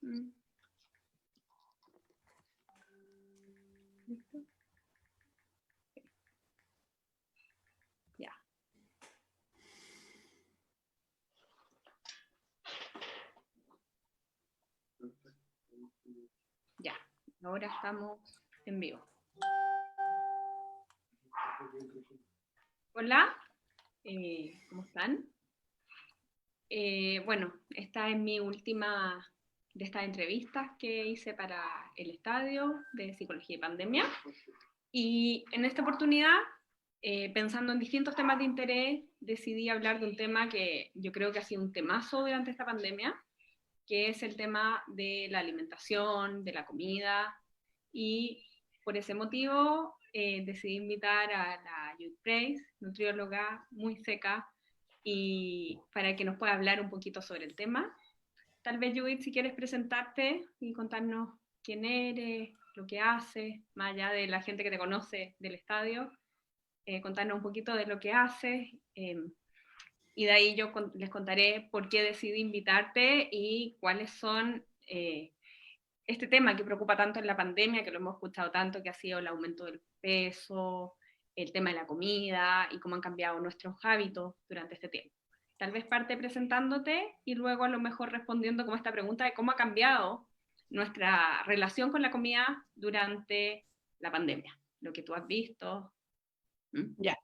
Mm. ¿Listo? Ya. Ya, ahora estamos en vivo. Hola, ¿cómo están? Bueno, esta es mi última de estas entrevistas que hice para el estadio de Psicología y Pandemia. Y en esta oportunidad, pensando en distintos temas de interés, decidí hablar de un tema que yo creo que ha sido un temazo durante esta pandemia, que es el tema de la alimentación, de la comida, y por ese motivo decidí invitar a la Judith Price, nutrióloga muy seca, y para que nos pueda hablar un poquito sobre el tema. Tal vez, Judith, si quieres presentarte y contarnos quién eres, lo que haces, más allá de la gente que te conoce del estadio, contarnos un poquito de lo que haces, y de ahí yo les contaré por qué decidí invitarte y cuáles son este tema que preocupa tanto en la pandemia, que lo hemos escuchado tanto, que ha sido el aumento del peso, el tema de la comida y cómo han cambiado nuestros hábitos durante este tiempo. Tal vez parte presentándote y luego a lo mejor respondiendo como esta pregunta de cómo ha cambiado nuestra relación con la comida durante la pandemia, lo que tú has visto. Ya.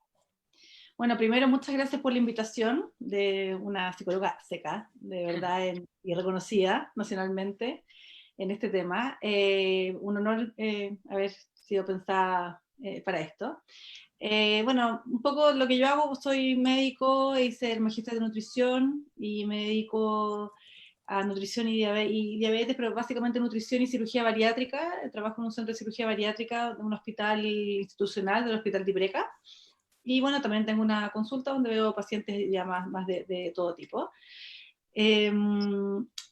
Bueno, primero, muchas gracias por la invitación de una psicóloga seca, de verdad, y reconocida nacionalmente en este tema. Un honor haber sido pensada para esto. Bueno, un poco lo que yo hago, soy médico, hice el magíster de nutrición y me dedico a nutrición y diabetes, pero básicamente nutrición y cirugía bariátrica. Trabajo en un centro de cirugía bariátrica de un hospital institucional, del Hospital de Ipreca. Y bueno, también tengo una consulta donde veo pacientes ya más de todo tipo.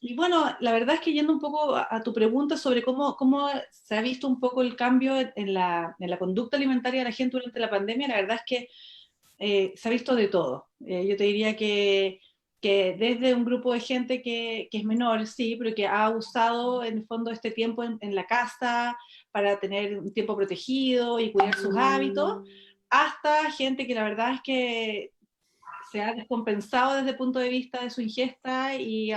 Y bueno, la verdad es que yendo un poco a tu pregunta sobre cómo se ha visto un poco el cambio en la conducta alimentaria de la gente durante la pandemia, la verdad es que se ha visto de todo. Yo te diría que desde un grupo de gente que es menor, sí, pero que ha usado en el fondo este tiempo en la casa para tener un tiempo protegido y cuidar sus hábitos, hasta gente que la verdad es que se ha descompensado desde el punto de vista de su ingesta y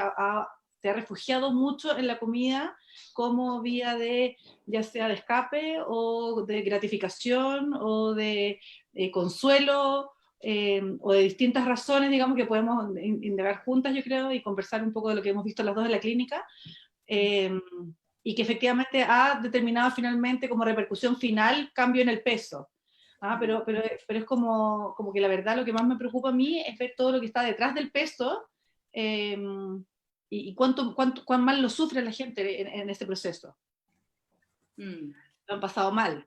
se ha refugiado mucho en la comida como vía de, ya sea de escape o de gratificación o de consuelo, o de distintas razones, digamos, que podemos indagar juntas, yo creo, y conversar un poco de lo que hemos visto las dos en la clínica, eh, y que efectivamente ha determinado finalmente como repercusión final cambio en el peso. Pero es como que la verdad lo que más me preocupa a mí es ver todo lo que está detrás del peso, eh, y cuán mal lo sufre la gente en este proceso. Lo han pasado mal.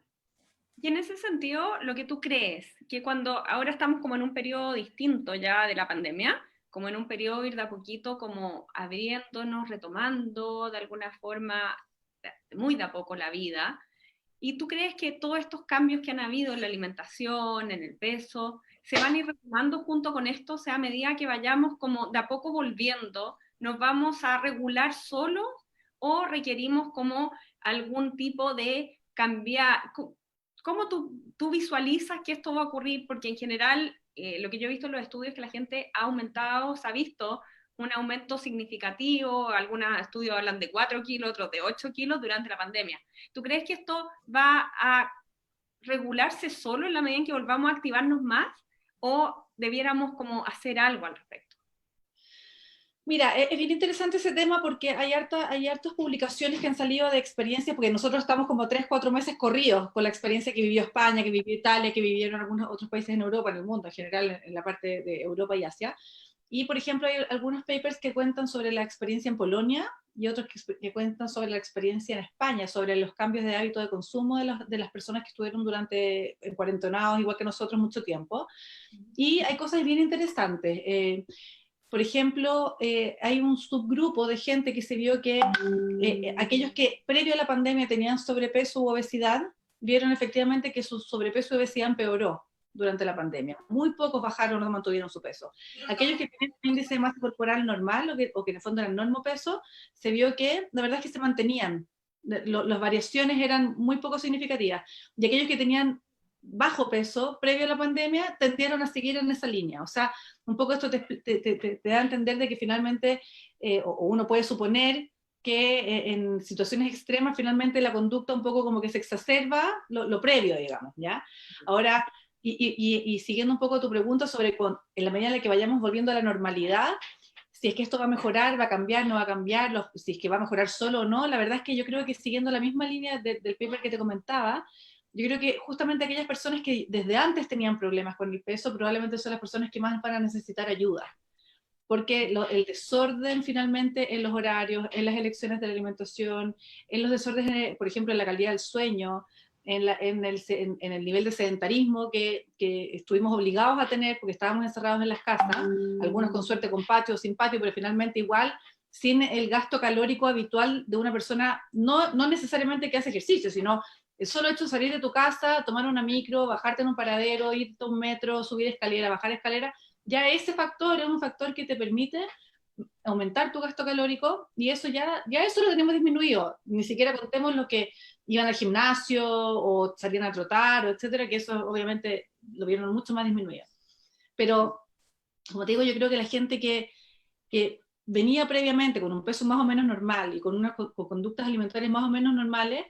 Y en ese sentido, lo que tú crees, que cuando ahora estamos como en un periodo distinto ya de la pandemia, como en un periodo ir de a poquito como abriéndonos, retomando de alguna forma, muy de a poco la vida, ¿y tú crees que todos estos cambios que han habido en la alimentación, en el peso, se van a ir retomando junto con esto? O sea, a medida que vayamos como de a poco volviendo, ¿nos vamos a regular solos o requerimos como algún tipo de cambiar? ¿Cómo tú visualizas que esto va a ocurrir? Porque en general, lo que yo he visto en los estudios es que la gente ha aumentado, se ha visto un aumento significativo, algunos estudios hablan de 4 kilos, otros de 8 kilos durante la pandemia. ¿Tú crees que esto va a regularse solo en la medida en que volvamos a activarnos más o debiéramos como hacer algo al respecto? Mira, es bien interesante ese tema porque hay hartas publicaciones que han salido de experiencias, porque nosotros estamos como 3, 4 meses corridos con la experiencia que vivió España, que vivió Italia, que vivieron algunos otros países en Europa, en el mundo en general, en la parte de Europa y Asia. Y, por ejemplo, hay algunos papers que cuentan sobre la experiencia en Polonia y otros que cuentan sobre la experiencia en España, sobre los cambios de hábito de consumo de las personas que estuvieron durante cuarentenados, igual que nosotros, mucho tiempo. Y hay cosas bien interesantes. Por ejemplo, hay un subgrupo de gente que se vio que aquellos que previo a la pandemia tenían sobrepeso u obesidad, vieron efectivamente que su sobrepeso y obesidad empeoró. durante la pandemia. Muy pocos bajaron o mantuvieron su peso. Aquellos que tienen un índice de masa corporal normal o que en el fondo eran normopeso, se vio que la verdad es que se mantenían. Las variaciones eran muy poco significativas. Y aquellos que tenían bajo peso previo a la pandemia tendieron a seguir en esa línea. O sea, un poco esto te da a entender de que finalmente, o uno puede suponer que en situaciones extremas finalmente la conducta un poco como que se exacerba lo previo, digamos, ¿ya? Ahora, y siguiendo un poco tu pregunta sobre en la medida en la que vayamos volviendo a la normalidad, si es que esto va a mejorar, va a cambiar, no va a cambiar, si es que va a mejorar solo o no, la verdad es que yo creo que siguiendo la misma línea del paper que te comentaba, yo creo que justamente aquellas personas que desde antes tenían problemas con el peso, probablemente son las personas que más van a necesitar ayuda, porque el desorden finalmente en los horarios, en las elecciones de la alimentación, en los desórdenes, por ejemplo, en la calidad del sueño, en el nivel de sedentarismo que estuvimos obligados a tener porque estábamos encerrados en las casas, algunos con suerte con patio o sin patio, pero finalmente igual sin el gasto calórico habitual de una persona, no necesariamente que hace ejercicio, sino el solo hecho de salir de tu casa, tomar una micro, bajarte en un paradero, irte a un metro, subir escalera, bajar escalera, ya ese factor es un factor que te permite aumentar tu gasto calórico y eso ya eso lo tenemos disminuido. Ni siquiera contemos los que iban al gimnasio o salían a trotar, o etcétera, que eso obviamente lo vieron mucho más disminuido. Pero, como te digo, yo creo que la gente que venía previamente con un peso más o menos normal y con conductas alimentarias más o menos normales,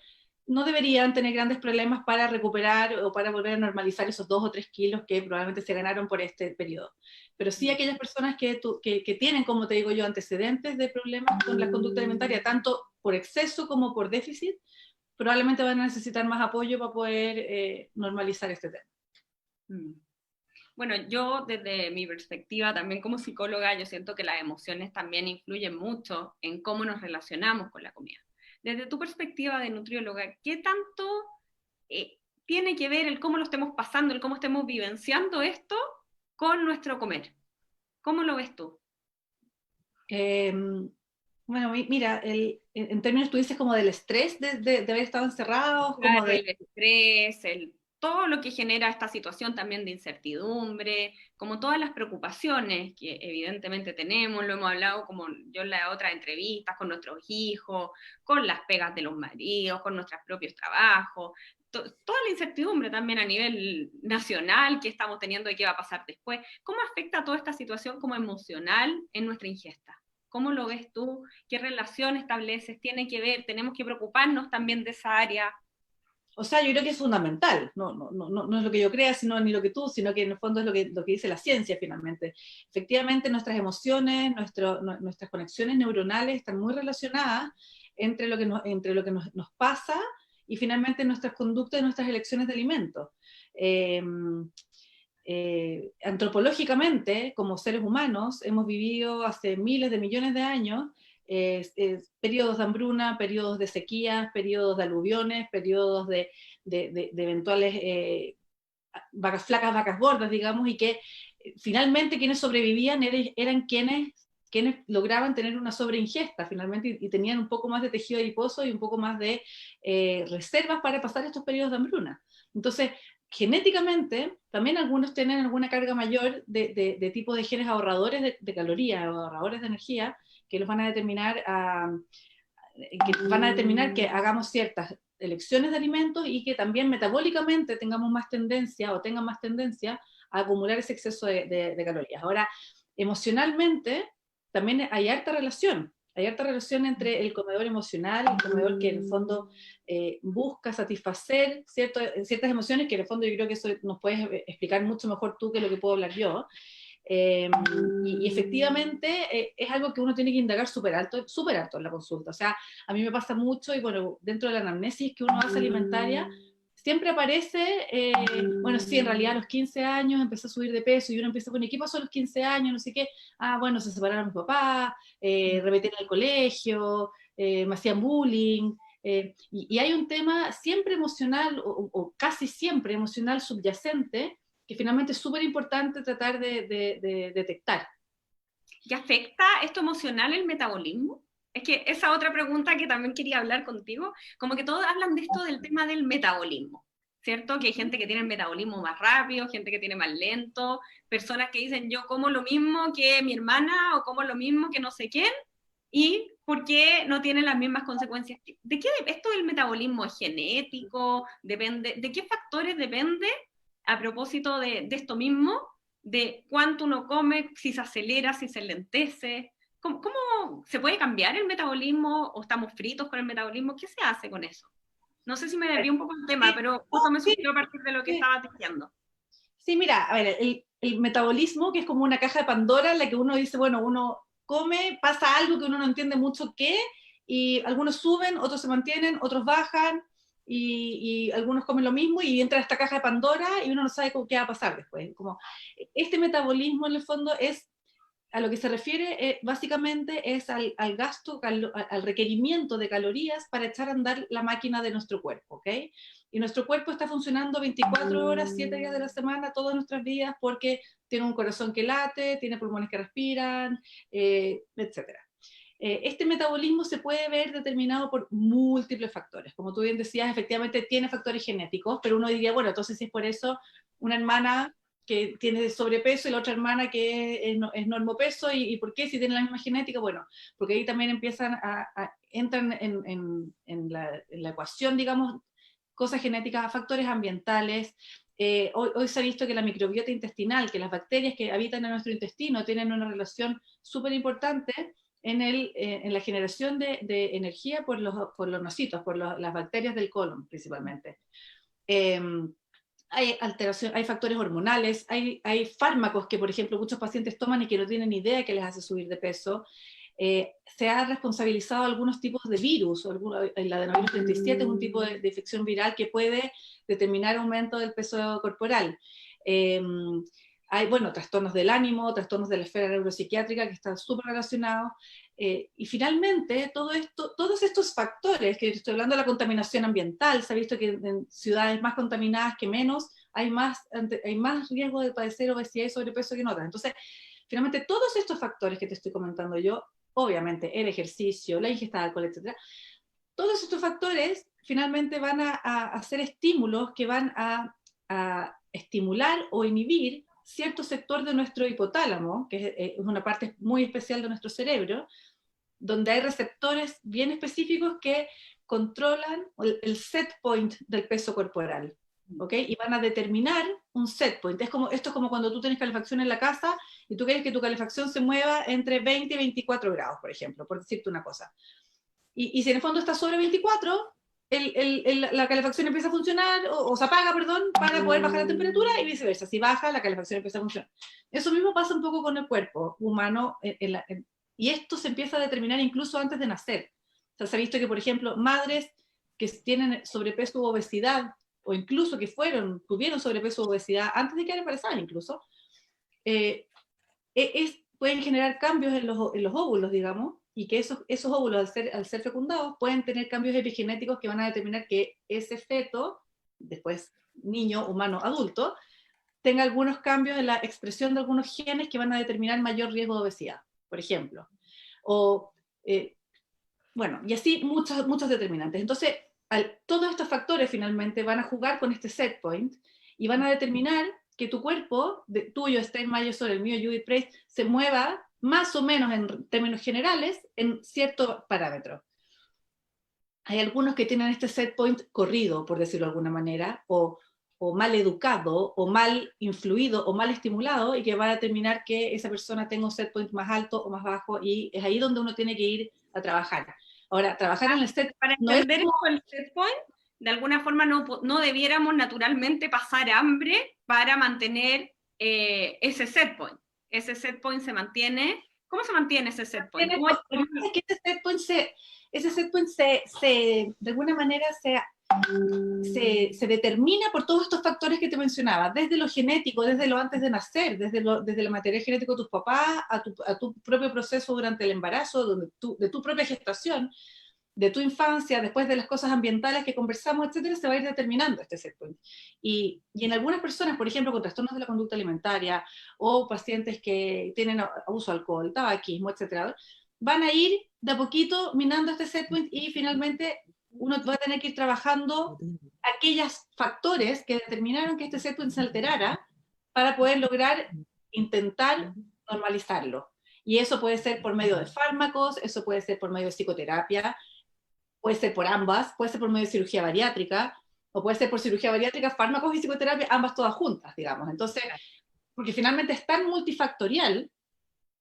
no deberían tener grandes problemas para recuperar o para volver a normalizar esos 2 o 3 kilos que probablemente se ganaron por este periodo. Pero sí aquellas personas que tienen, como te digo yo, antecedentes de problemas con la conducta alimentaria, tanto por exceso como por déficit, probablemente van a necesitar más apoyo para poder normalizar este tema. Bueno, yo desde mi perspectiva también como psicóloga, yo siento que las emociones también influyen mucho en cómo nos relacionamos con la comida. Desde tu perspectiva de nutrióloga, ¿qué tanto tiene que ver el cómo lo estemos pasando, el cómo estemos vivenciando esto con nuestro comer? ¿Cómo lo ves tú? Bueno, mira, en términos tú dices como del estrés de haber estado encerrados, como Claro, de... el estrés, todo lo que genera esta situación también de incertidumbre, como todas las preocupaciones que evidentemente tenemos, lo hemos hablado como yo en las otras entrevistas, con nuestros hijos, con las pegas de los maridos, con nuestros propios trabajos, toda la incertidumbre también a nivel nacional que estamos teniendo de qué va a pasar después. ¿Cómo afecta toda esta situación como emocional en nuestra ingesta? ¿Cómo lo ves tú? ¿Qué relación estableces? ¿Tiene que ver? ¿Tenemos que preocuparnos también de esa área? O sea, yo creo que es fundamental, no es lo que yo crea, sino ni lo que tú, sino que en el fondo es lo que dice la ciencia finalmente. Efectivamente, nuestras emociones, nuestras conexiones neuronales están muy relacionadas entre lo que nos pasa y finalmente nuestras conductas y nuestras elecciones de alimentos. Eh, Antropológicamente, como seres humanos, hemos vivido hace miles de millones de años periodos de hambruna, periodos de sequía, periodos de aluviones, periodos de eventuales vacas flacas, vacas gordas, digamos, y que finalmente quienes sobrevivían eran quienes lograban tener una sobreingesta finalmente y tenían un poco más de tejido adiposo y un poco más de reservas para pasar estos periodos de hambruna. Entonces, genéticamente, también algunos tienen alguna carga mayor de tipo de genes ahorradores de calorías, ahorradores de energía, que los van a determinar que hagamos ciertas elecciones de alimentos y que también metabólicamente tengamos más tendencia o tengan más tendencia a acumular ese exceso de calorías. Ahora, emocionalmente también hay harta relación entre el comedor emocional, el comedor que en el fondo busca satisfacer ciertas emociones, que en el fondo yo creo que eso nos puedes explicar mucho mejor tú que lo que puedo hablar yo. Y efectivamente es algo que uno tiene que indagar súper alto en la consulta. O sea, a mí me pasa mucho y bueno, dentro de la anamnesis que uno hace alimentaria, siempre aparece, bueno, sí, en realidad a los 15 años empecé a subir de peso y uno empieza, bueno, ¿y qué pasó a los 15 años? No sé qué. Ah, bueno, se separaron mis papás, repetí en el colegio, me hacían bullying. Y hay un tema siempre emocional, o casi siempre emocional subyacente, que finalmente es súper importante tratar de detectar. ¿Y afecta esto emocional el metabolismo? Es que esa otra pregunta que también quería hablar contigo, como que todos hablan de esto del tema del metabolismo. ¿cierto? Que hay gente que tiene el metabolismo más rápido, gente que tiene más lento, personas que dicen yo como lo mismo que mi hermana o como lo mismo que no sé quién, y por qué no tienen las mismas consecuencias. ¿De qué esto del metabolismo es genético? Depende, ¿de qué factores depende a propósito de esto mismo? De cuánto uno come, si se acelera, si se lentece. ¿Cómo se puede cambiar el metabolismo o estamos fritos con el metabolismo? ¿Qué se hace con eso? No sé si me desvío un poco del tema, Sí, pero no, justo me sí, surgió a partir de lo que sí. estabas diciendo. Sí, mira, a ver, el metabolismo, que es como una caja de Pandora en la que uno dice, bueno, uno come, pasa algo que uno no entiende mucho qué, y algunos suben, otros se mantienen, otros bajan, y algunos comen lo mismo, y entra a esta caja de Pandora y uno no sabe qué va a pasar después. Como, este metabolismo en el fondo es a lo que se refiere básicamente es al gasto, al requerimiento de calorías para echar a andar la máquina de nuestro cuerpo, ¿ok? Y nuestro cuerpo está funcionando 24 horas, 7 días de la semana, todas nuestras vidas, porque tiene un corazón que late, tiene pulmones que respiran, etc. Este metabolismo se puede ver determinado por múltiples factores. Como tú bien decías, efectivamente tiene factores genéticos, pero uno diría, bueno, entonces si es por eso una hermana que tiene sobrepeso y la otra hermana que es normopeso, y ¿por qué si tienen la misma genética? Bueno, porque ahí también empiezan entran en la ecuación, digamos, cosas genéticas, factores ambientales. Hoy se ha visto que la microbiota intestinal, que las bacterias que habitan en nuestro intestino tienen una relación súper importante en la generación de energía por los nocitos, las bacterias del colon principalmente. Eh, hay factores hormonales, hay fármacos que, por ejemplo, muchos pacientes toman y que no tienen idea que les hace subir de peso. Se ha responsabilizado algunos tipos de virus, el adenovirus 37 es un tipo de infección viral que puede determinar aumento del peso corporal. Hay, bueno, trastornos del ánimo, trastornos de la esfera neuropsiquiátrica que están súper relacionados. Y finalmente, todos estos factores, que estoy hablando de la contaminación ambiental, se ha visto que en ciudades más contaminadas que menos hay más riesgo de padecer obesidad y sobrepeso que en otras. Entonces, finalmente, todos estos factores que te estoy comentando yo, obviamente el ejercicio, la ingesta de alcohol, etc., todos estos factores finalmente van a hacer estímulos que van a estimular o inhibir cierto sector de nuestro hipotálamo, que es una parte muy especial de nuestro cerebro, donde hay receptores bien específicos que controlan el set point del peso corporal, ¿ok? Y van a determinar un set point. Esto es como cuando tú tienes calefacción en la casa y tú quieres que tu calefacción se mueva entre 20 y 24 grados, por ejemplo, por decirte una cosa. Y si en el fondo está sobre 24, la calefacción empieza a funcionar, o se apaga, perdón, para poder bajar la temperatura, y viceversa. Si baja, la calefacción empieza a funcionar. Eso mismo pasa un poco con el cuerpo humano, y esto se empieza a determinar incluso antes de nacer. O sea, se ha visto que, por ejemplo, madres que tienen sobrepeso u obesidad, o incluso que tuvieron sobrepeso u obesidad antes de quedar embarazadas incluso, pueden generar cambios en los óvulos, digamos, y que esos óvulos, al ser fecundados, pueden tener cambios epigenéticos que van a determinar que ese feto, después niño, humano, adulto, tenga algunos cambios en la expresión de algunos genes que van a determinar mayor riesgo de obesidad, por ejemplo. O, bueno, y así muchos determinantes. Entonces, todos estos factores finalmente van a jugar con este set point y van a determinar que tu cuerpo, tuyo, Stein Mayer, el mío, Judith Price, se mueva más o menos en términos generales en cierto parámetro. Hay algunos que tienen este set point corrido, por decirlo de alguna manera, o mal educado, o mal influido, o mal estimulado, y que va a determinar que esa persona tenga un set point más alto o más bajo, y es ahí donde uno tiene que ir a trabajar. Ahora, trabajar en el set Para no es entender como... el set point, de alguna forma no debiéramos naturalmente pasar hambre para mantener ese set point. Ese set point se mantiene. ¿Cómo se mantiene ese set point? Lo que pasa es que ese set point de alguna manera se determina por todos estos factores que te mencionaba, desde lo genético, desde lo antes de nacer, desde el material genético de tus papás, a tu propio proceso durante el embarazo, de tu propia gestación, de tu infancia, después de las cosas ambientales que conversamos, etcétera, se va a ir determinando este set point. Y en algunas personas, por ejemplo, con trastornos de la conducta alimentaria, o pacientes que tienen abuso de alcohol, tabaquismo, etcétera, van a ir de a poquito minando este set point, y finalmente uno va a tener que ir trabajando aquellos factores que determinaron que este set point se alterara para poder lograr intentar normalizarlo. Y eso puede ser por medio de fármacos, eso puede ser por medio de psicoterapia, puede ser por ambas, puede ser por medio de cirugía bariátrica, o puede ser por cirugía bariátrica, fármacos y psicoterapia, ambas todas juntas, digamos. Entonces, porque finalmente es tan multifactorial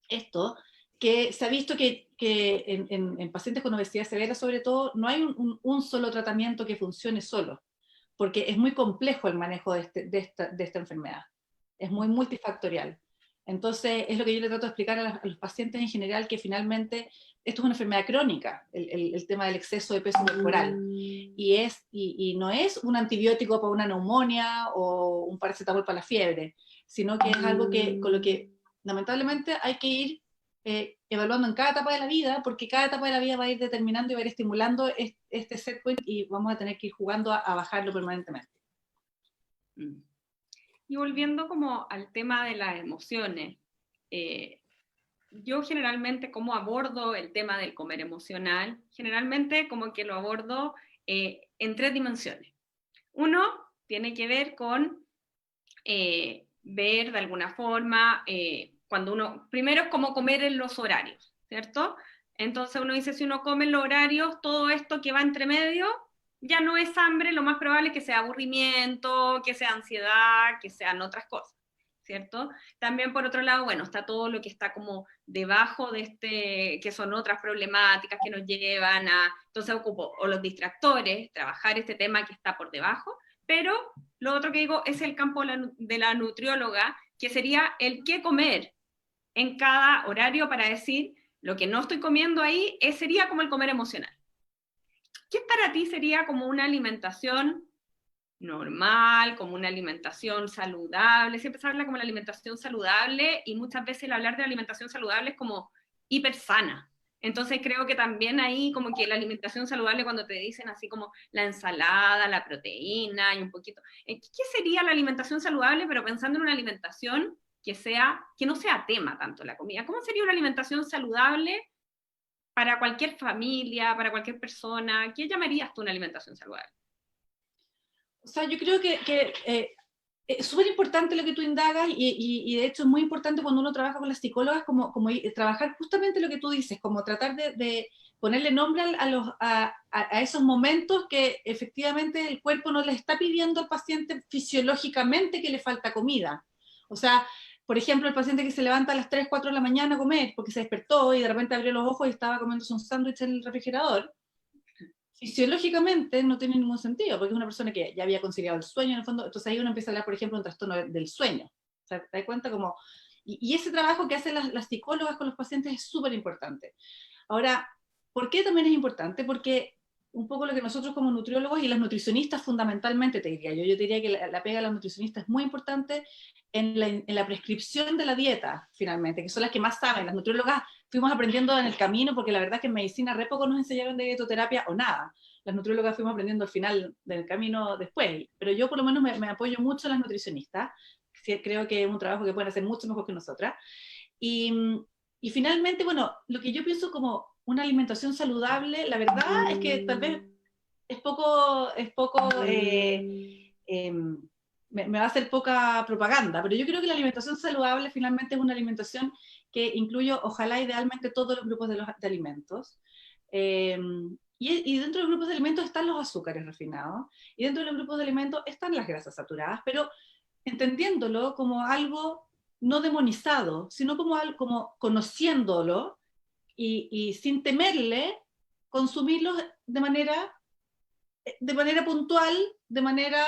esto, que se ha visto que en pacientes con obesidad severa, sobre todo, no hay un solo tratamiento que funcione solo, porque es muy complejo el manejo de esta enfermedad. Es muy multifactorial. Entonces, es lo que yo le trato de explicar a los pacientes en general, que finalmente esto es una enfermedad crónica, el tema del exceso de peso corporal. Y no es un antibiótico para una neumonía o un paracetamol para la fiebre, sino que es algo con lo que lamentablemente hay que ir evaluando en cada etapa de la vida, porque cada etapa de la vida va a ir determinando y va a ir estimulando este set point y vamos a tener que ir jugando a bajarlo permanentemente. Y volviendo como al tema de las emociones, yo generalmente como abordo el tema del comer emocional, generalmente como que lo abordo en 3 dimensiones. Uno tiene que ver con ver de alguna forma, cuando uno, primero es como comer en los horarios, ¿cierto? Entonces uno dice, si uno come en los horarios, todo esto que va entre medio, ya no es hambre, lo más probable es que sea aburrimiento, que sea ansiedad, que sean otras cosas, ¿cierto? También por otro lado, bueno, está todo lo que está como debajo de que son otras problemáticas que nos llevan a, entonces ocupo, o los distractores, trabajar este tema que está por debajo, pero lo otro que digo es el campo de la nutrióloga, que sería el qué comer en cada horario para decir, lo que no estoy comiendo ahí sería como el comer emocional. ¿Qué para ti sería como una alimentación normal, como una alimentación saludable? Siempre se habla como la alimentación saludable y muchas veces el hablar de la alimentación saludable es como hiper sana. Entonces creo que también ahí como que la alimentación saludable, cuando te dicen así como la ensalada, la proteína y un poquito, ¿qué sería la alimentación saludable? Pero pensando en una alimentación que no sea tema tanto la comida. ¿Cómo sería una alimentación saludable para cualquier familia, para cualquier persona? ¿Qué llamarías tú una alimentación saludable? O sea, yo creo que es súper importante lo que tú indagas y de hecho es muy importante cuando uno trabaja con las psicólogas como trabajar justamente lo que tú dices, como tratar de ponerle nombre a esos momentos que efectivamente el cuerpo no le está pidiendo al paciente fisiológicamente que le falta comida. O sea, por ejemplo, el paciente que se levanta a las 3, 4 de la mañana a comer porque se despertó y de repente abrió los ojos y estaba comiéndose un sándwich en el refrigerador, fisiológicamente no tiene ningún sentido, porque es una persona que ya había conciliado el sueño en el fondo, entonces ahí uno empieza a hablar, por ejemplo, de un trastorno del sueño. O sea, te das cuenta como... Y ese trabajo que hacen las psicólogas con los pacientes es súper importante. Ahora, ¿por qué también es importante? Porque un poco lo que nosotros como nutriólogos y las nutricionistas fundamentalmente, te diría yo te diría que la pega de las nutricionistas es muy importante en la prescripción de la dieta, finalmente, que son las que más saben. Las nutriólogas fuimos aprendiendo en el camino, porque la verdad es que en medicina re poco nos enseñaron de dietoterapia o nada. Las nutriólogas fuimos aprendiendo al final del camino después, pero yo por lo menos me apoyo mucho en las nutricionistas, creo que es un trabajo que pueden hacer mucho mejor que nosotras. Y, y finalmente, bueno, lo que yo pienso como una alimentación saludable, la verdad es que tal vez me va a hacer poca propaganda, pero yo creo que la alimentación saludable finalmente es una alimentación que incluye, ojalá idealmente, todos los grupos de alimentos. Y dentro de los grupos de alimentos están los azúcares refinados, y dentro de los grupos de alimentos están las grasas saturadas, pero entendiéndolo como algo no demonizado, sino como conociéndolo y sin temerle, consumirlos de manera puntual, de manera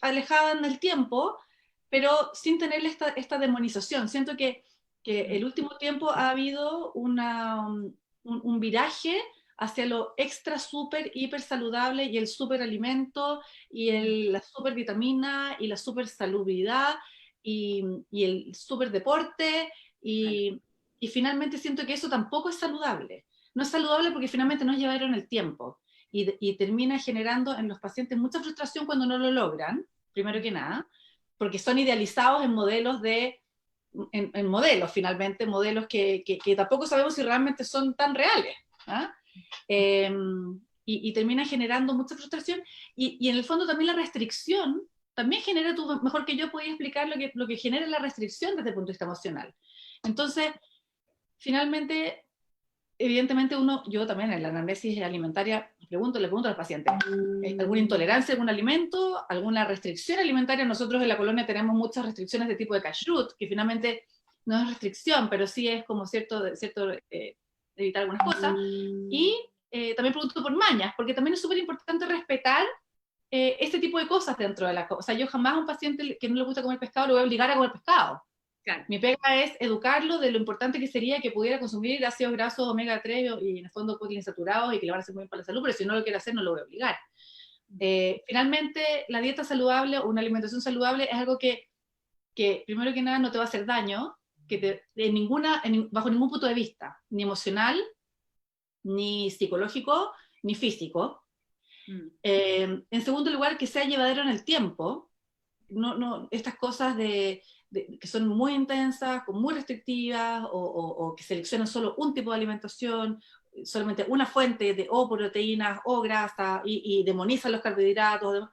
alejada en el tiempo, pero sin tener esta demonización. Siento que el último tiempo ha habido un viraje hacia lo extra, súper, hiper saludable y el súper alimento y la súper vitamina y la súper salubridad y el súper deporte y finalmente siento que eso tampoco es saludable. No es saludable porque finalmente no llevaron el tiempo y termina generando en los pacientes mucha frustración cuando no lo logran, primero que nada, porque son idealizados en modelos en modelos finalmente, modelos que tampoco sabemos si realmente son tan reales. ¿Ah? y termina generando mucha frustración, y en el fondo también la restricción, también genera, tú mejor que yo podías explicar lo que genera la restricción desde el punto de vista emocional. Entonces, finalmente, evidentemente yo también en la anamnesis alimentaria le pregunto al paciente, ¿alguna intolerancia a algún alimento? ¿Alguna restricción alimentaria? Nosotros en la colonia tenemos muchas restricciones de tipo de kashrut, que finalmente no es restricción, pero sí es como evitar algunas cosas. Y también pregunto por mañas, porque también es súper importante respetar este tipo de cosas dentro de la cosa. O sea, yo jamás a un paciente que no le gusta comer pescado lo voy a obligar a comer pescado. Claro. Mi pega es educarlo de lo importante que sería que pudiera consumir ácidos grasos omega 3 y en el fondo poliinsaturados y que le van a hacer muy bien para la salud, pero si no lo quiere hacer no lo voy a obligar. Finalmente, la dieta saludable o una alimentación saludable es algo que primero que nada no te va a hacer daño, bajo ningún punto de vista, ni emocional, ni psicológico, ni físico. En segundo lugar, que sea llevadero en el tiempo. Estas cosas que son muy intensas, muy restrictivas, o que seleccionan solo un tipo de alimentación, solamente una fuente de o proteínas o grasa, y demonizan los carbohidratos.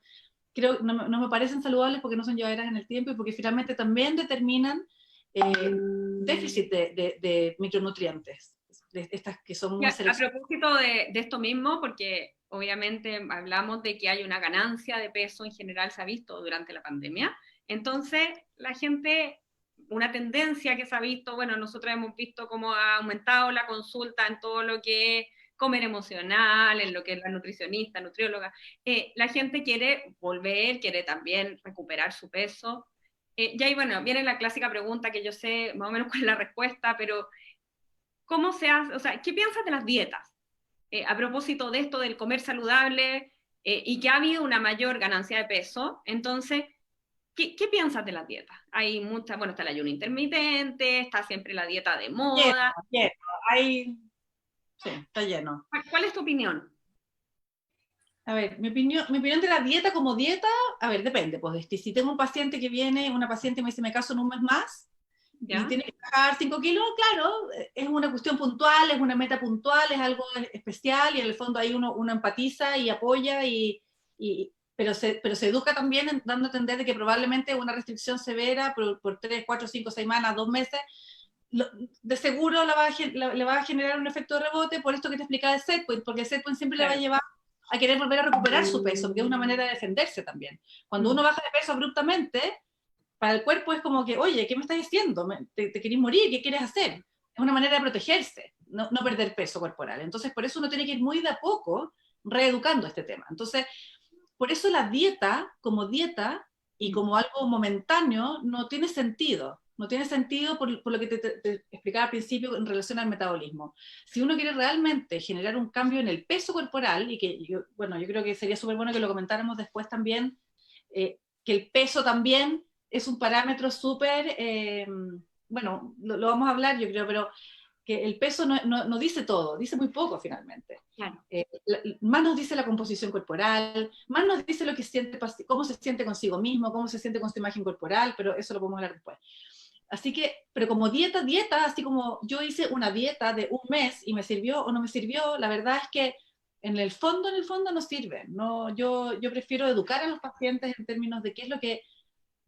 Creo que no me parecen saludables porque no son llevaderas en el tiempo y porque finalmente también determinan déficit de micronutrientes, de estas que son muy A seleccionadas. propósito de esto mismo, porque obviamente hablamos de que hay una ganancia de peso en general, se ha visto durante la pandemia, entonces la gente, una tendencia que se ha visto, bueno, nosotros hemos visto cómo ha aumentado la consulta en todo lo que es comer emocional, en lo que es la nutricionista, nutrióloga, la gente quiere volver, quiere también recuperar su peso, y ahí, bueno, viene la clásica pregunta que yo sé más o menos cuál es la respuesta, pero ¿cómo se hace? O sea, ¿qué piensas de las dietas? A propósito de esto del comer saludable y que ha habido una mayor ganancia de peso, entonces, ¿qué piensas de las dietas? Hay muchas, bueno, está el ayuno intermitente, está siempre la dieta de Lleno, moda. lleno. Sí, está lleno. ¿Cuál es tu opinión? A ver, mi opinión de la dieta como dieta, a ver, depende. Pues si tengo un paciente que viene, una paciente me dice, me caso en un mes más, y ¿Ya? tiene que bajar 5 kilos, claro, es una cuestión puntual, es una meta puntual, es algo especial, y en el fondo ahí uno empatiza y apoya, pero se educa también dando a entender de que probablemente una restricción severa por 3, 4, 5 semanas, 2 meses, de seguro le va a generar un efecto de rebote por esto que te explicaba de set point, porque el set point siempre le va a Claro. llevar a querer volver a recuperar su peso, porque es una manera de defenderse también. Cuando uno baja de peso abruptamente, para el cuerpo es como que, oye, ¿qué me estás diciendo? ¿Te querés morir? ¿Qué quieres hacer? Es una manera de protegerse, no perder peso corporal. Entonces, por eso uno tiene que ir muy de a poco reeducando este tema. Entonces, por eso la dieta y como algo momentáneo no tiene sentido. No tiene sentido por lo que te explicaba al principio en relación al metabolismo. Si uno quiere realmente generar un cambio en el peso corporal, y que yo creo que sería súper bueno que lo comentáramos después también, que el peso también es un parámetro súper, bueno, lo vamos a hablar yo creo, pero que el peso no dice todo, dice muy poco finalmente. Claro. Más nos dice la composición corporal, más nos dice lo que siente, cómo se siente consigo mismo, cómo se siente con su imagen corporal, pero eso lo podemos hablar después. Así que, pero como dieta, así como yo hice una dieta de un mes y me sirvió o no me sirvió, la verdad es que en el fondo no sirve. No, yo prefiero educar a los pacientes en términos de qué es lo que,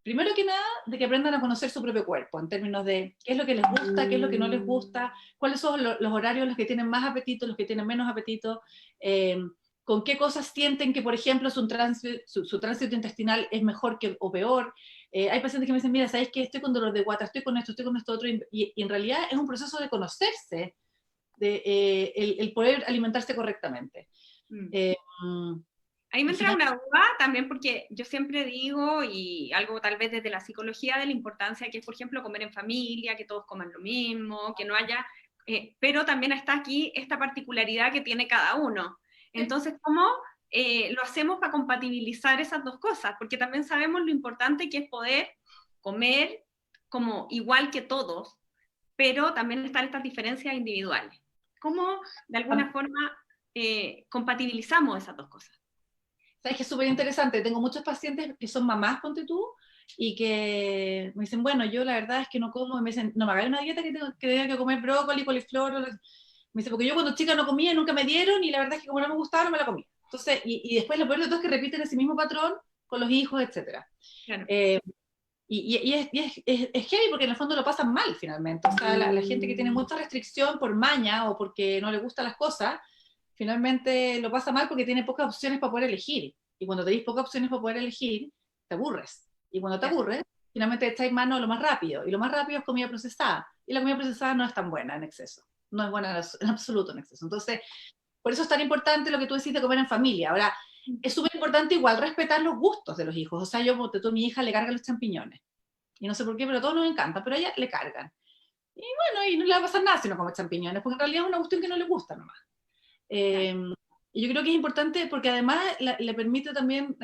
primero que nada, de que aprendan a conocer su propio cuerpo, en términos de qué es lo que les gusta, qué es lo que no les gusta, cuáles son los horarios los que tienen más apetito, los que tienen menos apetito, eh, con qué cosas sienten que, por ejemplo, su tránsito intestinal es mejor o peor. Hay pacientes que me dicen, mira, ¿sabes qué? Estoy con dolor de guata, estoy con esto otro, y en realidad es un proceso de conocerse, de el poder alimentarse correctamente. Mm. Eh, Ahí me y entra una duda también porque yo siempre digo, y algo tal vez desde la psicología, de la importancia que es, por ejemplo, comer en familia, que todos coman lo mismo, que no haya, pero también está aquí esta particularidad que tiene cada uno. Entonces, ¿cómo lo hacemos para compatibilizar esas dos cosas? Porque también sabemos lo importante que es poder comer como igual que todos, pero también están estas diferencias individuales. ¿Cómo, de alguna forma, compatibilizamos esas dos cosas? Sabes que es súper interesante. Tengo muchos pacientes que son mamás, ponte tú, y que me dicen, bueno, yo la verdad es que no como, y me dicen, no me hagas una dieta que tenga que comer brócoli, coliflor, Me dice, porque yo cuando chica no comía, nunca me dieron, y la verdad es que como no me gustaba, no me la comía. Entonces, y después lo peor de todo es que repiten ese mismo patrón con los hijos, etcétera. Claro. Es heavy porque en el fondo lo pasan mal finalmente. O sea, la gente que tiene mucha restricción por maña o porque no le gustan las cosas, finalmente lo pasa mal porque tiene pocas opciones para poder elegir. Y cuando tenéis pocas opciones para poder elegir, te aburres. Y cuando te Ya. aburres, finalmente echáis mano a lo más rápido. Y lo más rápido es comida procesada. Y la comida procesada no es tan buena en exceso. No es buena en absoluto en exceso. Entonces, por eso es tan importante lo que tú decís de comer en familia. Ahora, es súper importante igual respetar los gustos de los hijos. O sea, yo, a mi hija le cargan los champiñones. Y no sé por qué, pero a todos nos encanta, pero a ella le cargan. Y bueno, y no le va a pasar nada si no come champiñones, porque en realidad es una cuestión que no le gusta nomás. Claro. Eh, y yo creo que es importante porque además le permite también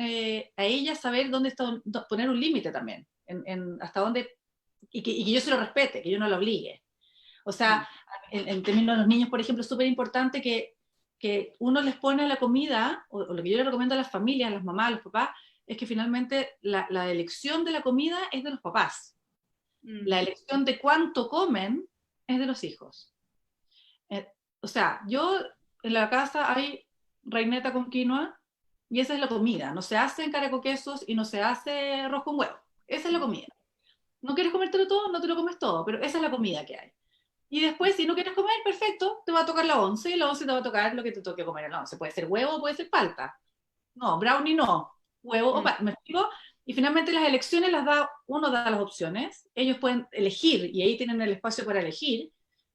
a ella saber dónde está, poner un límite también, hasta dónde, y que yo se lo respete, que yo no lo obligue. O sea, en términos de los niños, por ejemplo, es súper importante que uno les pone la comida, o lo que yo le recomiendo a las familias, a las mamás, a los papás, es que finalmente la elección de la comida es de los papás. Mm. La elección de cuánto comen es de los hijos. Eh, o sea, yo en la casa hay reineta con quinoa y esa es la comida. No se hacen caracoquesos y no se hace arroz con huevo. Esa es la comida. ¿No quieres comértelo todo? No te lo comes todo, pero esa es la comida que hay. Y después, si no quieres comer, perfecto, te va a tocar la once y la once te va a tocar lo que te toque comer en la once. Puede ser huevo o puede ser palta. No, brownie no. Huevo o Mm. palta. ¿Me explico? Y finalmente las elecciones las da, uno da las opciones, ellos pueden elegir y ahí tienen el espacio para elegir,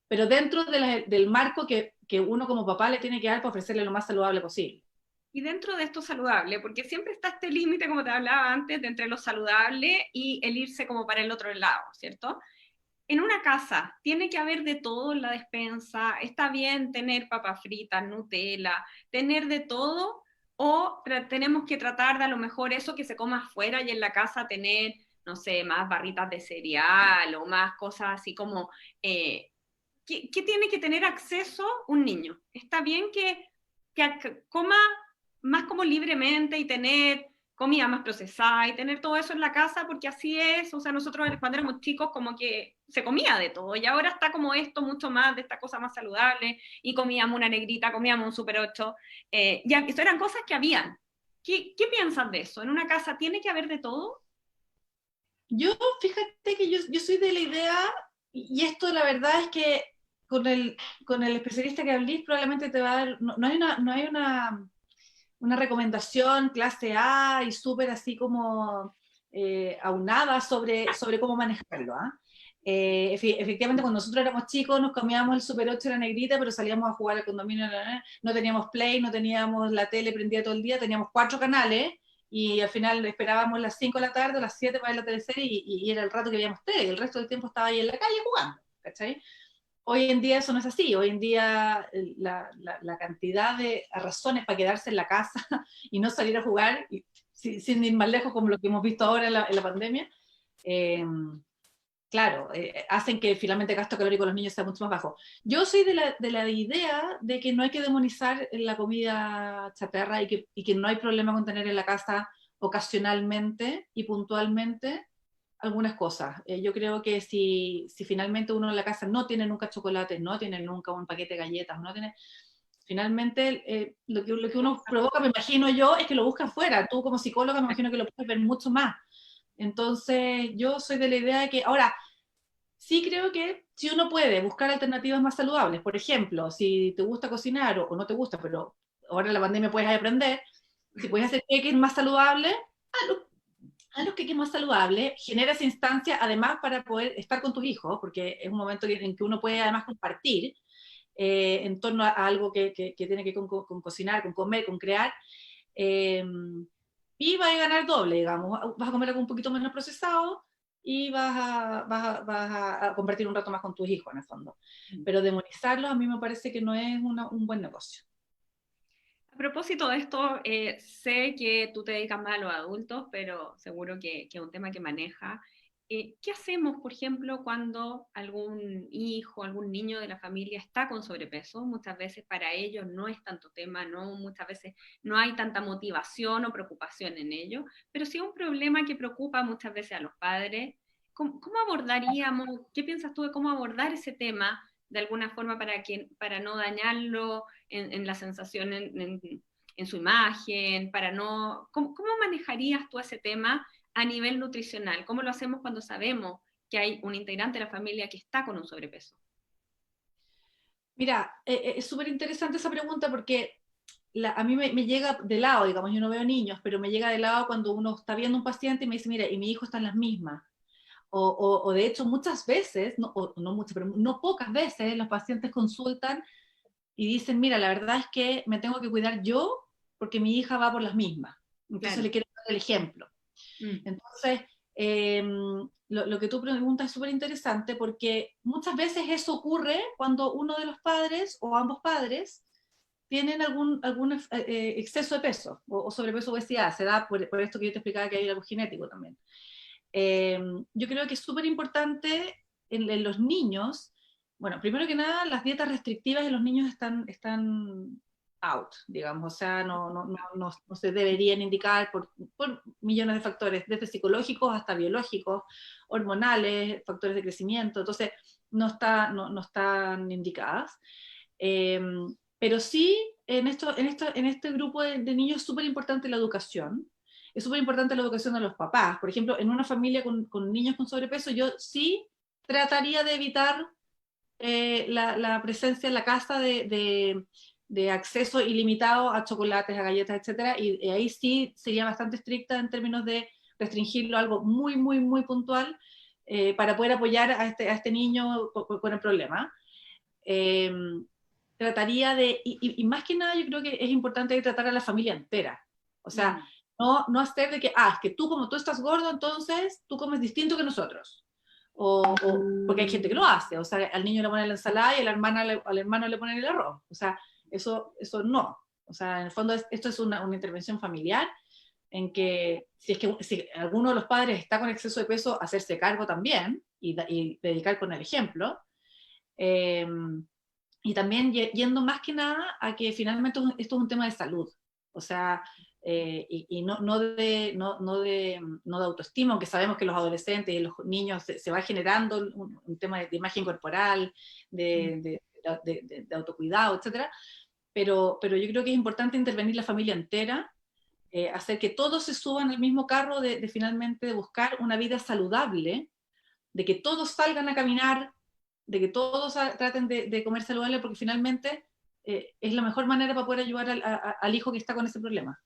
pero dentro del marco que uno como papá le tiene que dar para ofrecerle lo más saludable posible. Y dentro de esto saludable, porque siempre está este límite, como te hablaba antes, de entre lo saludable y el irse como para el otro lado, ¿cierto? En una casa tiene que haber de todo en la despensa, está bien tener papas fritas, Nutella, tener de todo, o tenemos que tratar de a lo mejor eso que se coma afuera y en la casa tener, no sé, más barritas de cereal o más cosas así como, ¿qué tiene que tener acceso un niño? Está bien que coma más como libremente y tener comida más procesada y tener todo eso en la casa, porque así es, o sea, nosotros cuando éramos chicos como que se comía de todo y ahora está como esto mucho más de esta cosa más saludable y comíamos una negrita, comíamos un Super 8, ya, esto eran cosas que habían. ¿Qué piensas de eso? ¿En una casa tiene que haber de todo? Yo, fíjate que yo soy de la idea, y esto la verdad es que con con el especialista que hablís probablemente te va a dar, no hay una recomendación clase A y súper así como aunada sobre cómo manejarlo. ¿Ah? Efectivamente, cuando nosotros éramos chicos nos comíamos el Super 8 y la negrita, pero salíamos a jugar al condominio, no teníamos play, no teníamos la tele prendida todo el día, teníamos 4 canales y al final esperábamos las 5 de la tarde o las 7 para ver la teleserie y era el rato que veíamos tele y el resto del tiempo estaba ahí en la calle jugando, ¿cachai? Hoy en día eso no es así, hoy en día la cantidad de razones para quedarse en la casa y no salir a jugar, sin ir más lejos como lo que hemos visto ahora en la pandemia, eh, claro, hacen que finalmente el gasto calórico de los niños sea mucho más bajo. Yo soy de la idea de que no hay que demonizar la comida chatarra y que no hay problema con tener en la casa ocasionalmente y puntualmente algunas cosas. Yo creo que si finalmente uno en la casa no tiene nunca chocolate, no tiene nunca un paquete de galletas, no tiene, finalmente lo que uno provoca, me imagino yo, es que lo busca afuera. Tú como psicóloga me imagino que lo puedes ver mucho más. Entonces yo soy de la idea de que, ahora, sí creo que si uno puede buscar alternativas más saludables, por ejemplo, si te gusta cocinar o no te gusta, pero ahora en la pandemia puedes aprender, si puedes hacer queques más saludables, a los que es más saludable, genera esa instancia además para poder estar con tus hijos, porque es un momento en que uno puede además compartir en torno a algo que tiene que ver con cocinar, con comer, con crear, eh, y vas a ganar doble, digamos, vas a comer algo un poquito menos procesado y vas a compartir un rato más con tus hijos en el fondo. Pero demonizarlos a mí me parece que no es un buen negocio. A propósito de esto, sé que tú te dedicas más a los adultos, pero seguro que es un tema que maneja. ¿Qué hacemos, por ejemplo, cuando algún hijo, algún niño de la familia está con sobrepeso? Muchas veces para ellos no es tanto tema, no, muchas veces no hay tanta motivación o preocupación en ello, pero sí es un problema que preocupa muchas veces a los padres. ¿Cómo abordaríamos, qué piensas tú de cómo abordar ese tema de alguna forma para no dañarlo en la sensación, en su imagen, para no... ¿Cómo manejarías tú ese tema a nivel nutricional? ¿Cómo lo hacemos cuando sabemos que hay un integrante de la familia que está con un sobrepeso? Mira, es súper interesante esa pregunta porque a mí me llega de lado, digamos, yo no veo niños, pero me llega de lado cuando uno está viendo un paciente y me dice, mira, y mi hijo está en las mismas. O de hecho muchas veces, no muchas, pero no pocas veces, los pacientes consultan y dicen, mira, la verdad es que me tengo que cuidar yo porque mi hija va por las mismas. Entonces Claro. le quiero dar el ejemplo. Mm. Entonces, lo que tú preguntas es súper interesante porque muchas veces eso ocurre cuando uno de los padres o ambos padres tienen algún exceso de peso o sobrepeso o obesidad. Se da por esto que yo te explicaba que hay algo genético también. Eh, yo creo que es súper importante en los niños, bueno, primero que nada, las dietas restrictivas en los niños están out, digamos, o sea, no se deberían indicar por millones de factores, desde psicológicos hasta biológicos, hormonales, factores de crecimiento, entonces no están indicadas. Eh, pero sí, en este grupo de niños es súper importante la educación, es súper importante la educación de los papás. Por ejemplo, en una familia con niños con sobrepeso, yo sí trataría de evitar la presencia en la casa de acceso ilimitado a chocolates, a galletas, etcétera, y ahí sí sería bastante estricta en términos de restringirlo a algo muy, muy, muy puntual para poder apoyar a este niño con el problema. Eh, trataría y más que nada yo creo que es importante tratar a la familia entera. O sea, Mm. no hacer de que, es que tú como tú estás gordo, entonces tú comes distinto que nosotros. Porque hay gente que lo hace, o sea, al niño le ponen la ensalada y al hermano le ponen el arroz. O sea, eso no. O sea, en el fondo esto es una intervención familiar en que si alguno de los padres está con exceso de peso, hacerse cargo también y predicar con el ejemplo. Eh, y también yendo más que nada a que finalmente esto es un tema de salud, o sea, y no de autoestima, aunque sabemos que los adolescentes y los niños se va generando un tema de imagen corporal, Mm. de autocuidado, etcétera, pero yo creo que es importante intervenir la familia entera, hacer que todos se suban al mismo carro de finalmente de buscar una vida saludable, de que todos salgan a caminar, de que todos traten de comer saludable, porque finalmente es la mejor manera para poder ayudar al hijo que está con ese problema,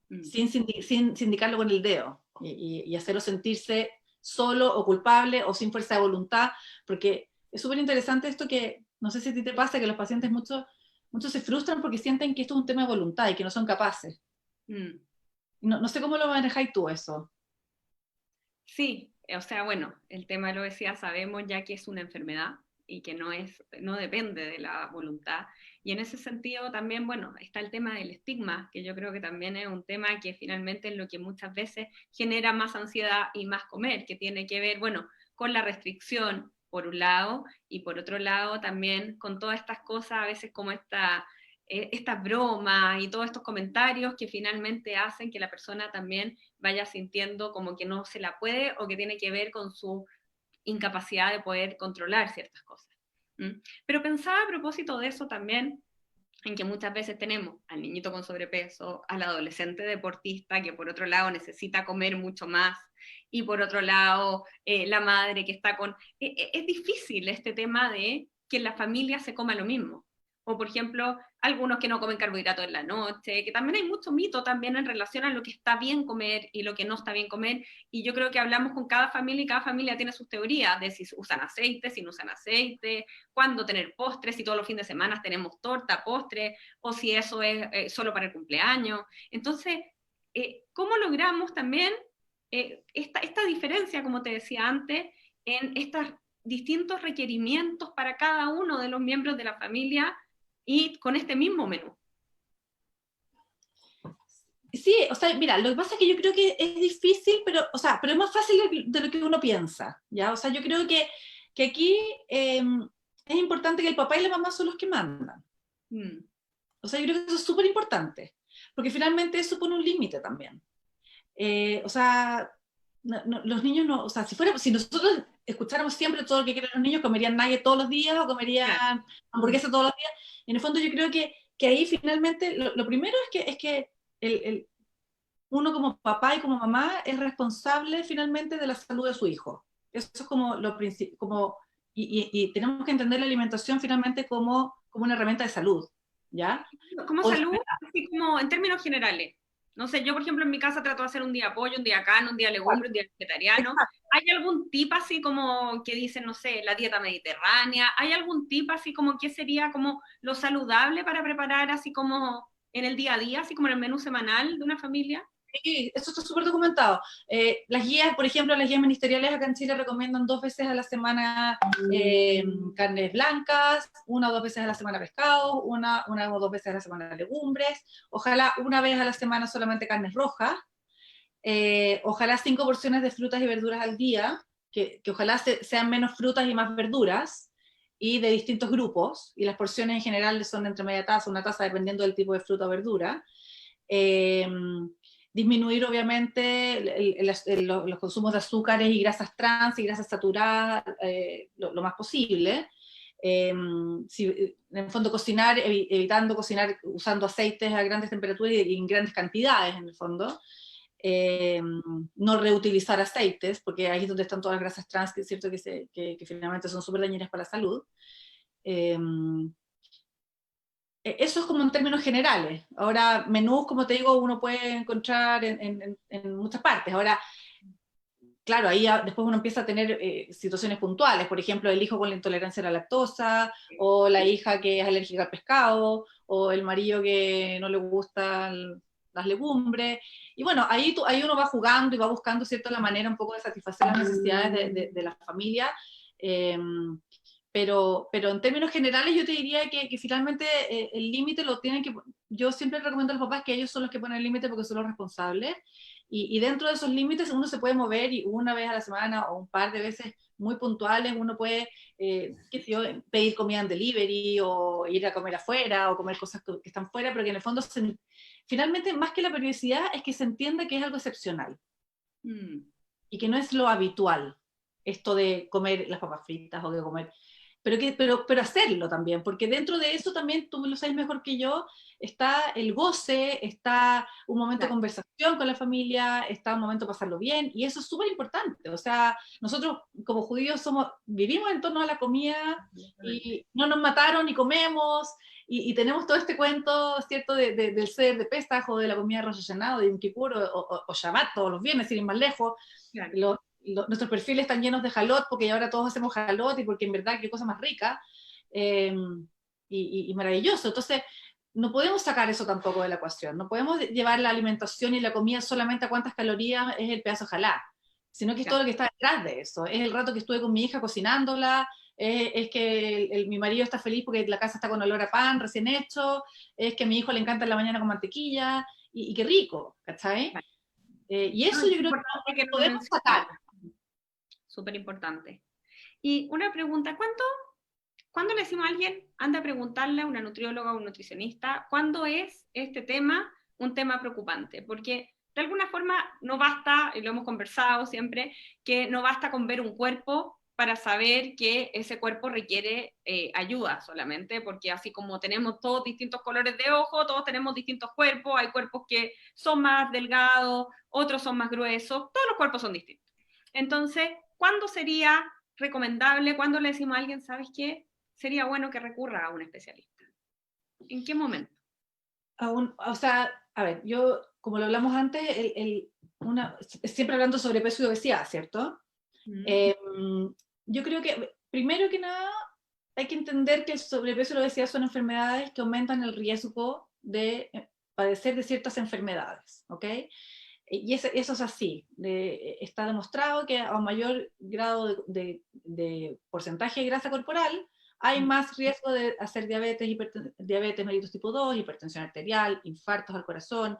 Mm. sin sindicarlo con el dedo y hacerlo sentirse solo o culpable o sin fuerza de voluntad, porque es súper interesante esto que, no sé si a ti te pasa, que los pacientes muchos se frustran porque sienten que esto es un tema de voluntad y que no son capaces. Mm. No sé cómo lo manejáis tú eso. Sí, o sea, bueno, el tema de la obesidad sabemos ya que es una enfermedad y que no depende de la voluntad. Y en ese sentido también, bueno, está el tema del estigma, que yo creo que también es un tema que finalmente es lo que muchas veces genera más ansiedad y más comer, que tiene que ver, bueno, con la restricción, por un lado, y por otro lado también con todas estas cosas, a veces como estas bromas y todos estos comentarios que finalmente hacen que la persona también vaya sintiendo como que no se la puede o que tiene que ver con su incapacidad de poder controlar ciertas cosas. ¿Mm? Pero pensaba a propósito de eso también, en que muchas veces tenemos al niñito con sobrepeso, al adolescente deportista que por otro lado necesita comer mucho más, y por otro lado la madre que está con... es difícil este tema de que en la familia se coma lo mismo. O por ejemplo, algunos que no comen carbohidratos en la noche, que también hay mucho mito también en relación a lo que está bien comer y lo que no está bien comer, y yo creo que hablamos con cada familia y cada familia tiene sus teorías de si usan aceite, si no usan aceite, cuándo tener postres, si todos los fines de semana tenemos torta, postre, o si eso es solo para el cumpleaños. Entonces, ¿cómo logramos también esta diferencia, como te decía antes, en estos distintos requerimientos para cada uno de los miembros de la familia y con este mismo menú? Sí, o sea, mira, lo que pasa es que yo creo que es difícil, pero es más fácil de lo que uno piensa, ¿ya? O sea, yo creo que aquí es importante que el papá y la mamá son los que mandan. Mm. O sea, yo creo que eso es súper importante, porque finalmente eso pone un límite también. O sea, los niños no, o sea, si nosotros escucháramos siempre todo lo que quieren los niños, comerían nugget todos los días o comerían hamburguesa todos los días. En el fondo yo creo que ahí finalmente, lo primero es que el, uno como papá y como mamá es responsable finalmente de la salud de su hijo. Eso es como lo principal, y tenemos que entender la alimentación finalmente como una herramienta de salud, ¿ya? Como O salud, así como en términos generales. No sé, yo por ejemplo en mi casa trato de hacer un día pollo, un día carne, un día legumbre, un día vegetariano. ¿Hay algún tip así como que dicen, no sé, la dieta mediterránea? ¿Hay algún tip así como que sería como lo saludable para preparar así como en el día a día, así como en el menú semanal de una familia? Sí, eso está súper documentado. Las guías, por ejemplo, las guías ministeriales acá en Chile recomiendan 2 veces a la semana carnes blancas, 1 o 2 veces a la semana pescado, una o 2 veces a la semana legumbres, ojalá 1 vez a la semana solamente carnes rojas, ojalá 5 porciones de frutas y verduras al día, que ojalá sean menos frutas y más verduras, y de distintos grupos, y las porciones en general son entre media taza, una taza, dependiendo del tipo de fruta o verdura. Eh, Disminuir obviamente los consumos de azúcares y grasas trans y grasas saturadas lo más posible. En el fondo cocinar, evitando cocinar usando aceites a grandes temperaturas y en grandes cantidades en el fondo. No reutilizar aceites, porque ahí es donde están todas las grasas trans, que es cierto que finalmente son súper dañinas para la salud. Eh, Eso es como en términos generales. Ahora, menús, como te digo, uno puede encontrar en muchas partes. Ahora, claro, ahí después uno empieza a tener situaciones puntuales. Por ejemplo, el hijo con la intolerancia a la lactosa, o la hija que es alérgica al pescado, o el marido que no le gustan las legumbres. Y bueno, ahí uno va jugando y va buscando, ¿cierto?, la manera un poco de satisfacer las necesidades de la familia. Eh, pero en términos generales yo te diría que finalmente el límite lo tienen que... Yo siempre recomiendo a los papás que ellos son los que ponen el límite porque son los responsables, y dentro de esos límites uno se puede mover, y 1 vez a la semana o un par de veces muy puntuales uno puede, qué sé yo, pedir comida en delivery o ir a comer afuera o comer cosas que están fuera, pero que en el fondo finalmente más que la periodicidad es que se entienda que es algo excepcional y que no es lo habitual esto de comer las papas fritas o de comer, pero hacerlo también, porque dentro de eso también, tú lo sabes mejor que yo, está el goce, está un momento de conversación con la familia, está un momento de pasarlo bien, y eso es súper importante. O sea, nosotros como judíos vivimos en torno a la comida, y no nos mataron y comemos, y tenemos todo este cuento, ¿cierto?, del Seder de Pesaj, o de la comida de Rosh Hashanah, o de Yom Kippur, o Shabbat, todos los viernes, sin ir más lejos. Claro. Nuestros perfiles están llenos de jalot, porque ahora todos hacemos jalot, y porque en verdad qué cosa más rica, y maravilloso. Entonces, no podemos sacar eso tampoco de la ecuación, no podemos llevar la alimentación y la comida solamente a cuántas calorías es el pedazo de jalá, sino que es todo lo que está detrás de eso, es el rato que estuve con mi hija cocinándola, es que mi marido está feliz porque la casa está con olor a pan recién hecho, es que a mi hijo le encanta en la mañana con mantequilla, y qué rico, ¿cachai? Y eso yo creo que no podemos sacar. Súper importante. Y una pregunta, ¿cuándo le decimos a alguien, anda a preguntarle a una nutrióloga o un nutricionista, cuándo es este tema un tema preocupante? Porque de alguna forma no basta, y lo hemos conversado siempre, que no basta con ver un cuerpo para saber que ese cuerpo requiere ayuda solamente, porque así como tenemos todos distintos colores de ojo, todos tenemos distintos cuerpos, hay cuerpos que son más delgados, otros son más gruesos, todos los cuerpos son distintos. Entonces, ¿cuándo sería recomendable, cuándo le decimos a alguien, ¿sabes qué? Sería bueno que recurra a un especialista. ¿En qué momento? O sea, a ver, yo, como lo hablamos antes, siempre hablando sobre peso y obesidad, ¿cierto? Yo creo que, primero que nada, hay que entender que el sobrepeso y la obesidad son enfermedades que aumentan el riesgo de padecer de ciertas enfermedades, ¿ok? Y eso es así. Está demostrado que a un mayor grado de porcentaje de grasa corporal, hay más riesgo de hacer diabetes mellitus tipo 2, hipertensión arterial, infartos al corazón,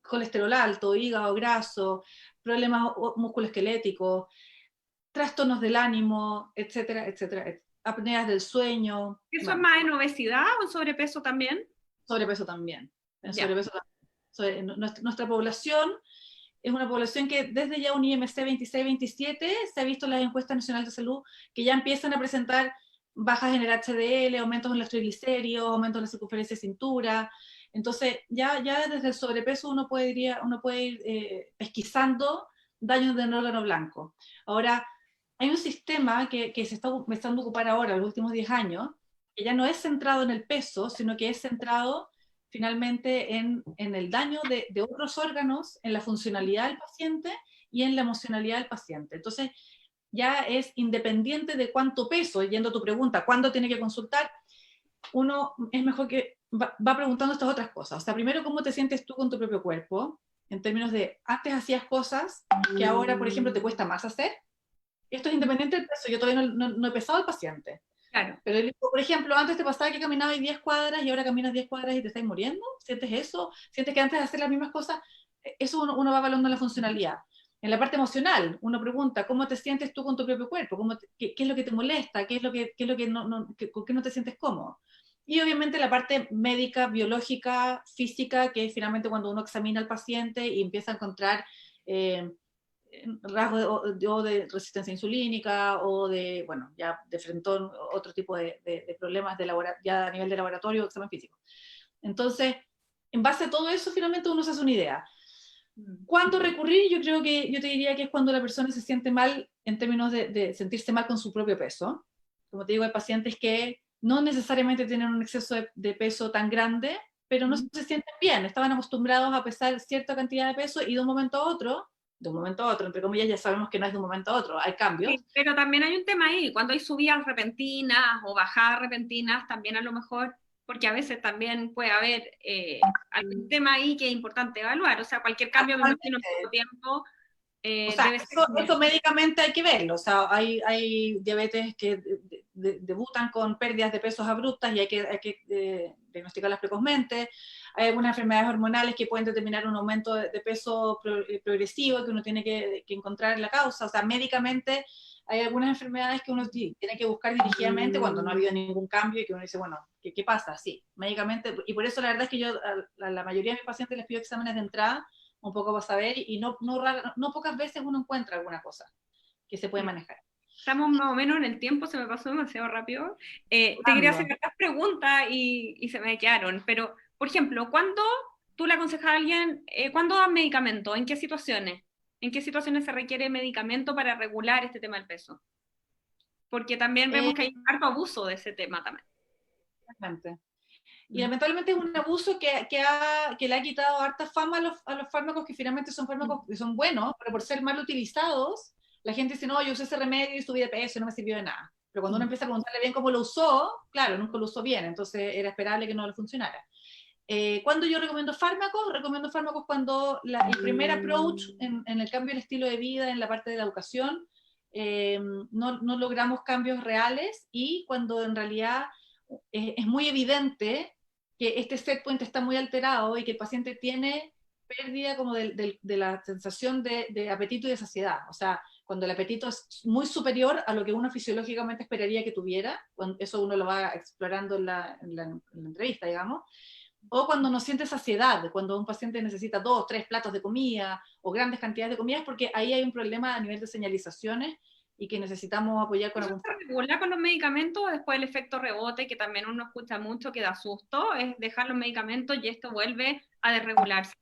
colesterol alto, hígado graso, problemas musculoesqueléticos, trastornos del ánimo, etcétera, etcétera, apneas del sueño. ¿Eso es más en obesidad o en sobrepeso también? Sobrepeso también. Nuestra población es una población que desde ya un IMC 26-27 se ha visto en las encuestas nacionales de salud que ya empiezan a presentar bajas en el HDL, aumentos en los triglicéridos, aumentos en la circunferencia de cintura. Entonces, ya desde el sobrepeso uno puede ir pesquisando daños del órgano blanco. Ahora, hay un sistema que se está empezando a ocupar ahora, en los últimos 10 años, que ya no es centrado en el peso, sino que es centrado finalmente en el daño de otros órganos, en la funcionalidad del paciente y en la emocionalidad del paciente. Entonces, ya es independiente de cuánto peso, yendo a tu pregunta, ¿cuándo tiene que consultar? Uno es mejor que va preguntando estas otras cosas. O sea, primero, ¿cómo te sientes tú con tu propio cuerpo? En términos de, antes hacías cosas que ahora, por ejemplo, te cuesta más hacer. Esto es independiente del peso, yo todavía no he pesado al paciente. Claro. Pero, por ejemplo, antes te pasaba que caminabas 10 cuadras y ahora caminas 10 cuadras y te estás muriendo. ¿Sientes eso? ¿Sientes que antes de hacer las mismas cosas? Eso uno va evaluando la funcionalidad. En la parte emocional, uno pregunta, ¿cómo te sientes tú con tu propio cuerpo? ¿Qué es lo que te molesta? ¿Qué es lo que con qué no te sientes cómodo? Y obviamente la parte médica, biológica, física, que es finalmente cuando uno examina al paciente y empieza a encontrar rasgos de resistencia insulínica o de, bueno, ya de frentón, otro tipo de problemas ya a nivel de laboratorio, examen físico. Entonces, en base a todo eso, finalmente uno se hace una idea. ¿Cuándo recurrir? Yo te diría que es cuando la persona se siente mal en términos de sentirse mal con su propio peso. Como te digo, hay pacientes que no necesariamente tienen un exceso de peso tan grande, pero no se sienten bien, estaban acostumbrados a pesar cierta cantidad de peso y de un momento a otro, entre comillas, ya sabemos que no es de un momento a otro, hay cambios. Sí, pero también hay un tema ahí, cuando hay subidas repentinas o bajadas repentinas, también a lo mejor, porque a veces también puede haber algún tema ahí que es importante evaluar, o sea, cualquier cambio, me imagino, en poco tiempo O sea, debe ser... eso médicamente hay que verlo. O sea, hay diabetes que debutan con pérdidas de pesos abruptas y hay que diagnosticarlas precozmente. Hay algunas enfermedades hormonales que pueden determinar un aumento de peso progresivo que uno tiene que encontrar la causa. O sea, médicamente hay algunas enfermedades que uno tiene que buscar dirigidamente cuando no ha habido ningún cambio y que uno dice, bueno, ¿qué pasa? Sí, médicamente. Y por eso la verdad es que yo a la mayoría de mis pacientes les pido exámenes de entrada un poco para saber, y no pocas veces uno encuentra alguna cosa que se puede manejar. Estamos más o menos en el tiempo, se me pasó demasiado rápido. Te quería hacer Ando. otras preguntas y se me quedaron, pero, por ejemplo, ¿cuándo tú le aconsejas a alguien, cuándo dan medicamento? ¿En qué situaciones? ¿En qué situaciones se requiere medicamento para regular este tema del peso? Porque también vemos que hay harto abuso de ese tema también. Exactamente. Y lamentablemente es un abuso que le ha quitado harta fama a los fármacos que finalmente son fármacos que son buenos, pero por ser mal utilizados, la gente dice, no, yo usé ese remedio y subí de peso y no me sirvió de nada. Pero cuando uno empieza a preguntarle bien cómo lo usó, claro, nunca lo usó bien, entonces era esperable que no le funcionara. ¿Cuándo yo recomiendo fármacos? Recomiendo fármacos cuando el primer approach en el cambio del estilo de vida, en la parte de la educación, no logramos cambios reales y cuando en realidad es muy evidente que este set point está muy alterado y que el paciente tiene pérdida como de la sensación de apetito y de saciedad. O sea, cuando el apetito es muy superior a lo que uno fisiológicamente esperaría que tuviera, eso uno lo va explorando en la entrevista, digamos, o cuando no siente saciedad, cuando un paciente necesita 2, 3 platos de comida o grandes cantidades de comida, es porque ahí hay un problema a nivel de señalizaciones y que necesitamos apoyar con ¿Eso algún se fármaco. regula con los medicamentos o después el efecto rebote, que también uno escucha mucho, que da susto, es dejar los medicamentos y esto vuelve a desregularse?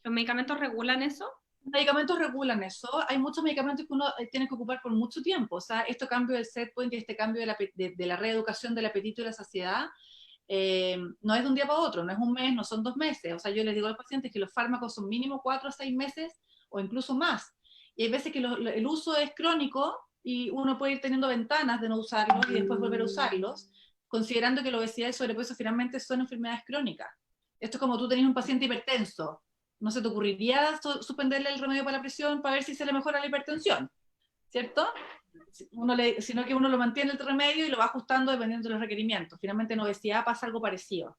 ¿Los medicamentos regulan eso? Los medicamentos regulan eso. Hay muchos medicamentos que uno tiene que ocupar por mucho tiempo. O sea, este cambio del set point y este cambio de la reeducación del apetito y la saciedad no es de un día para otro, no es un mes, no son 2 meses. O sea, yo les digo a los pacientes que los fármacos son mínimo 4 a 6 meses o incluso más. Y hay veces que el uso es crónico y uno puede ir teniendo ventanas de no usarlos y después volver a usarlos, considerando que la obesidad y el sobrepeso finalmente son enfermedades crónicas. Esto es como tú tenés un paciente hipertenso. No se te ocurriría suspenderle el remedio para la presión para ver si se le mejora la hipertensión, ¿cierto? Sino que uno lo mantiene el remedio y lo va ajustando dependiendo de los requerimientos. Finalmente en obesidad pasa algo parecido.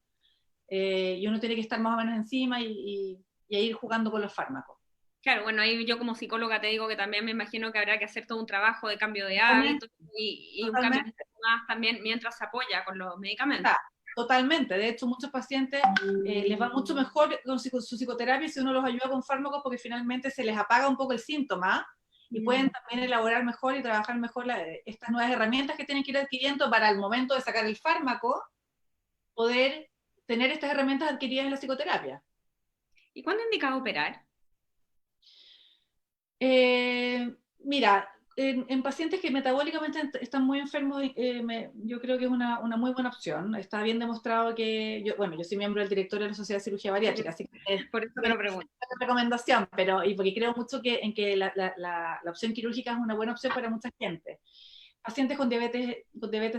Y uno tiene que estar más o menos encima y ir jugando con los fármacos. Claro, bueno, ahí yo como psicóloga te digo que también me imagino que habrá que hacer todo un trabajo de cambio de Totalmente, hábitos y un cambio totalmente. más también mientras se apoya con los O sea, medicamentos. Totalmente. De hecho, muchos pacientes les va mucho mejor con su psicoterapia si uno los ayuda con fármacos porque finalmente se les apaga un poco el síntoma y pueden también elaborar mejor y trabajar mejor estas nuevas herramientas que tienen que ir adquiriendo para el momento de sacar el fármaco, poder tener estas herramientas adquiridas en la psicoterapia. ¿Y cuándo indica operar? Mira, en pacientes que metabólicamente están muy enfermos, yo creo que es una muy buena opción. Está bien demostrado que, yo soy miembro del directorio de la Sociedad de Cirugía Bariátrica, así que Por eso te lo pregunto. es una recomendación, y porque creo mucho en que la opción quirúrgica es una buena opción para mucha gente. Pacientes con diabetes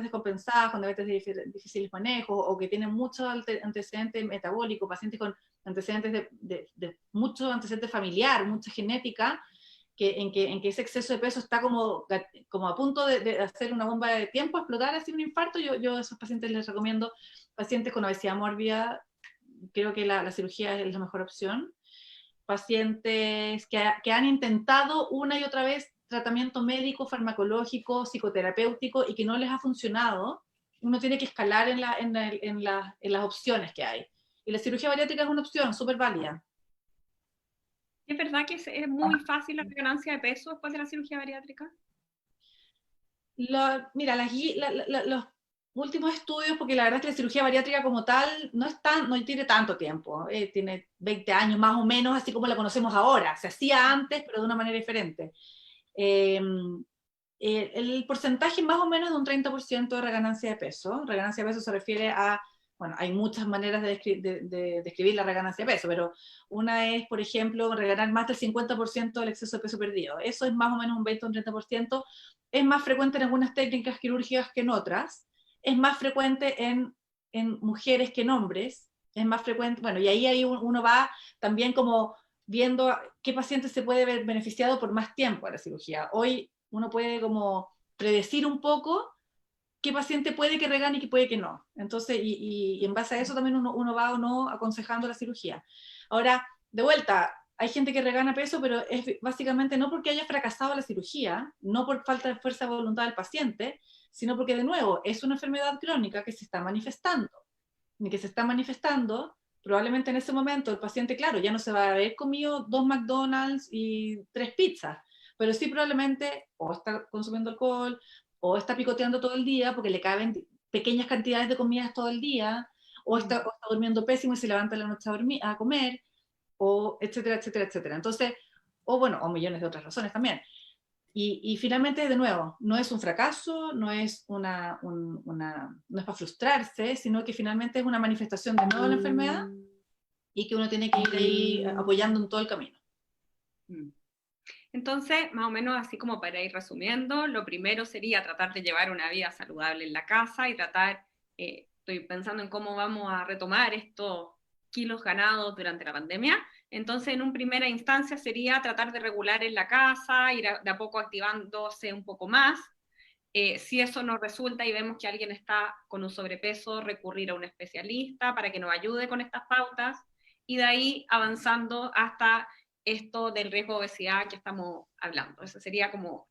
descompensadas, con diabetes de difíciles manejos, o que tienen muchos antecedentes metabólicos, pacientes con antecedentes de mucho antecedente familiar, mucha genética, en que ese exceso de peso está como a punto de hacer una bomba de tiempo, explotar así un infarto, yo a esos pacientes les recomiendo, pacientes con obesidad mórbida, creo que la cirugía es la mejor opción. Pacientes que han intentado una y otra vez tratamiento médico, farmacológico, psicoterapéutico y que no les ha funcionado, uno tiene que escalar en las opciones que hay. Y la cirugía bariátrica es una opción súper válida. ¿Es verdad que es muy fácil la ganancia de peso después de la cirugía bariátrica? Mira, los últimos estudios, porque la verdad es que la cirugía bariátrica como tal no tiene tanto tiempo, tiene 20 años más o menos, así como la conocemos ahora. Se hacía antes, pero de una manera diferente. El porcentaje más o menos de un 30% de reganancia de peso. Reganancia de peso se refiere a, bueno, hay muchas maneras de describir la reganancia de peso, pero una es, por ejemplo, reganar más del 50% del exceso de peso perdido. Eso es más o menos un 20 o un 30%. Es más frecuente en algunas técnicas quirúrgicas que en otras. Es más frecuente en mujeres que en hombres. Es más frecuente, bueno, y ahí uno va también como viendo qué paciente se puede ver beneficiado por más tiempo a la cirugía. Hoy uno puede como predecir un poco qué paciente puede que regane y qué puede que no. Entonces, y en base a eso también uno va o no aconsejando la cirugía. Ahora, de vuelta, hay gente que regana peso, pero es básicamente no porque haya fracasado la cirugía, no por falta de fuerza de voluntad del paciente, sino porque, de nuevo, es una enfermedad crónica que se está manifestando. Y que se está manifestando, probablemente en ese momento el paciente, claro, ya no se va a haber comido 2 McDonald's y 3 pizzas, pero sí probablemente o está consumiendo alcohol, o está picoteando todo el día porque le caben pequeñas cantidades de comidas todo el día, o está durmiendo pésimo y se levanta en la noche a comer, o etcétera, etcétera, etcétera. Entonces, o bueno, o millones de otras razones también. Y finalmente, de nuevo, no es un fracaso, no es no es para frustrarse, sino que finalmente es una manifestación de nuevo de la enfermedad y que uno tiene que ir ahí apoyando en todo el camino. Entonces, más o menos así como para ir resumiendo, lo primero sería tratar de llevar una vida saludable en la casa y tratar, estoy pensando en cómo vamos a retomar estos kilos ganados durante la pandemia. Entonces, en una primera instancia sería tratar de regular en la casa, ir de a poco activándose un poco más. Si eso no resulta y vemos que alguien está con un sobrepeso, recurrir a un especialista para que nos ayude con estas pautas y de ahí avanzando hasta esto del riesgo de obesidad que estamos hablando. Esa sería como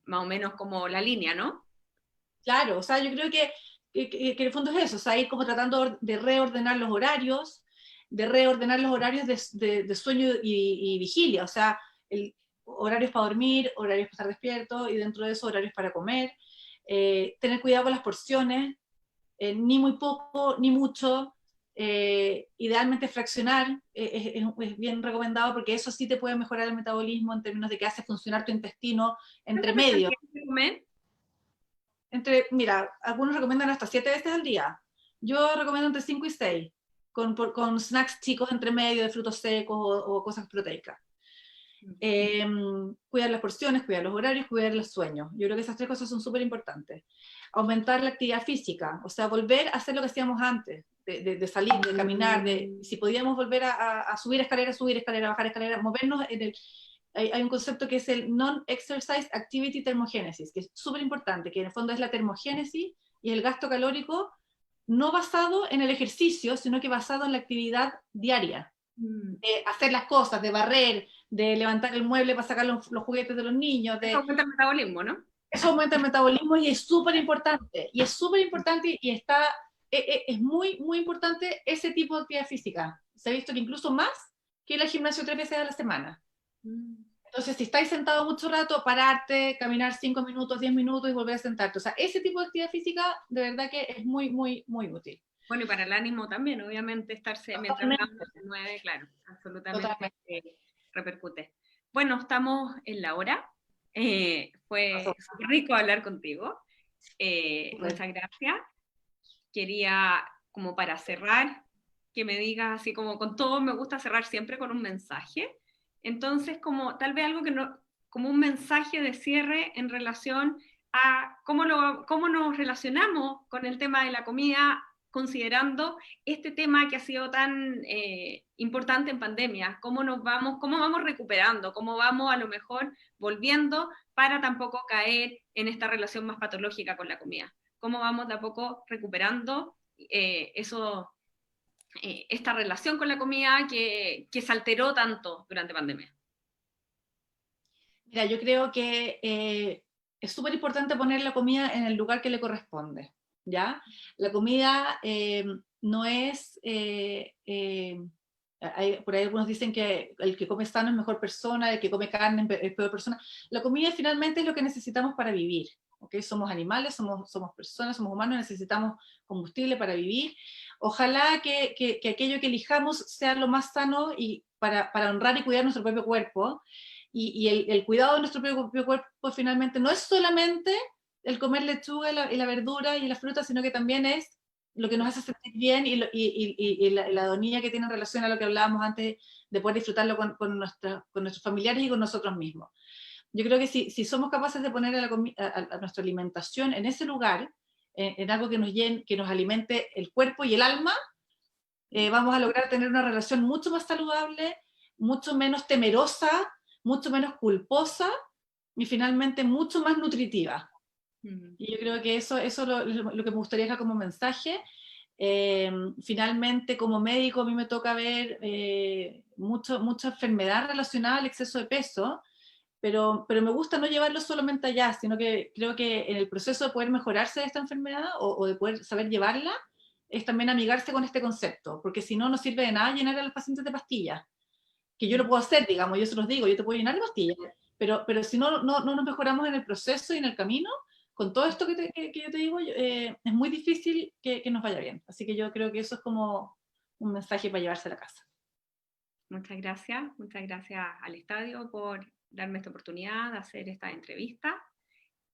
más o menos como la línea, ¿no? Claro, o sea, yo creo que en el fondo es eso, o sea, ir como tratando de reordenar los horarios, de sueño y vigilia, o sea, horarios para dormir, horarios para estar despierto, y dentro de eso horarios para comer, tener cuidado con las porciones, ni muy poco, ni mucho, idealmente fraccionar, es bien recomendado porque eso sí te puede mejorar el metabolismo en términos de que hace funcionar tu intestino entre medio. Mira, algunos recomiendan hasta 7 veces al día. Yo recomiendo entre 5 y 6, con snacks chicos entre medio de frutos secos o cosas proteicas. Cuidar las porciones, cuidar los horarios, cuidar los sueños. Yo creo que esas 3 cosas son súper importantes. Aumentar la actividad física, o sea, volver a hacer lo que hacíamos antes, de salir, de caminar, si podíamos volver a subir escaleras, bajar escaleras, movernos hay un concepto que es el Non-Exercise Activity Thermogenesis, que es súper importante, que en el fondo es la termogénesis y el gasto calórico no basado en el ejercicio, sino que basado en la actividad diaria. De hacer las cosas, de barrer, de levantar el mueble para sacar los juguetes de los niños. Eso aumenta el metabolismo, ¿no? eso aumenta el metabolismo y es súper importante. Y es súper importante y está, es muy, muy importante ese tipo de actividad física. Se ha visto que incluso más que ir al gimnasio 3 veces a la semana. Entonces, si estáis sentado mucho rato, pararte, caminar 5 minutos, 10 minutos y volver a sentarte. O sea, ese tipo de actividad física de verdad que es muy, muy, muy útil. Bueno, y para el ánimo también, obviamente, estarse mientras uno Totalmente, se mueve, claro, absolutamente totalmente. repercute. Bueno, estamos en la hora. Fue súper rico hablar contigo. Súper. Muchas gracias. Quería, como para cerrar, que me digas así como con todo, me gusta cerrar siempre con un mensaje. Entonces, como tal vez algo que no, como un mensaje de cierre en relación a cómo nos relacionamos con el tema de la comida, considerando este tema que ha sido tan importante en pandemia, cómo vamos recuperando, cómo vamos a lo mejor volviendo para tampoco caer en esta relación más patológica con la comida, cómo vamos de a poco recuperando esta relación con la comida que se alteró tanto durante pandemia. Mira, yo creo que es súper importante poner la comida en el lugar que le corresponde, ¿ya? La comida no es... por ahí algunos dicen que el que come sano es mejor persona, el que come carne es peor persona. La comida finalmente es lo que necesitamos para vivir, ¿ok? Somos animales, somos personas, somos humanos, necesitamos combustible para vivir. Ojalá que aquello que elijamos sea lo más sano y para honrar y cuidar nuestro propio cuerpo, y el cuidado de nuestro propio cuerpo finalmente no es solamente el comer lechuga y la verdura y la fruta, sino que también es lo que nos hace sentir bien y la hedonía que tiene en relación a lo que hablábamos antes de poder disfrutarlo con nuestros familiares y con nosotros mismos. Yo creo que si somos capaces de poner a nuestra alimentación en ese lugar, en algo que nos alimente el cuerpo y el alma, vamos a lograr tener una relación mucho más saludable, mucho menos temerosa, mucho menos culposa y finalmente mucho más nutritiva. Y yo creo que eso es lo que me gustaría dejar como mensaje. Finalmente, como médico, a mí me toca ver mucha enfermedad relacionada al exceso de peso, pero me gusta no llevarlo solamente allá, sino que creo que en el proceso de poder mejorarse de esta enfermedad o de poder saber llevarla, es también amigarse con este concepto, porque si no, no sirve de nada llenar a los pacientes de pastillas, que yo lo puedo hacer, digamos, yo se los digo, yo te puedo llenar de pastillas, pero si no nos mejoramos en el proceso y en el camino, con todo esto que yo te digo, es muy difícil que nos vaya bien. Así que yo creo que eso es como un mensaje para llevarse a la casa. Muchas gracias al estadio por darme esta oportunidad de hacer esta entrevista.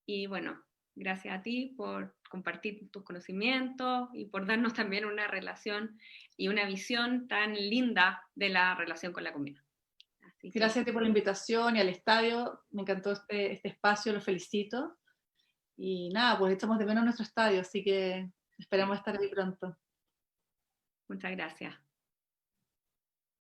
Y bueno, gracias a ti por compartir tus conocimientos y por darnos también una relación y una visión tan linda de la relación con la comida. Así que Gracias a ti por la invitación y al estadio. Me encantó este espacio, lo felicito. Y nada, pues echamos de menos nuestro estadio, así que esperamos sí, estar ahí pronto. muchas gracias.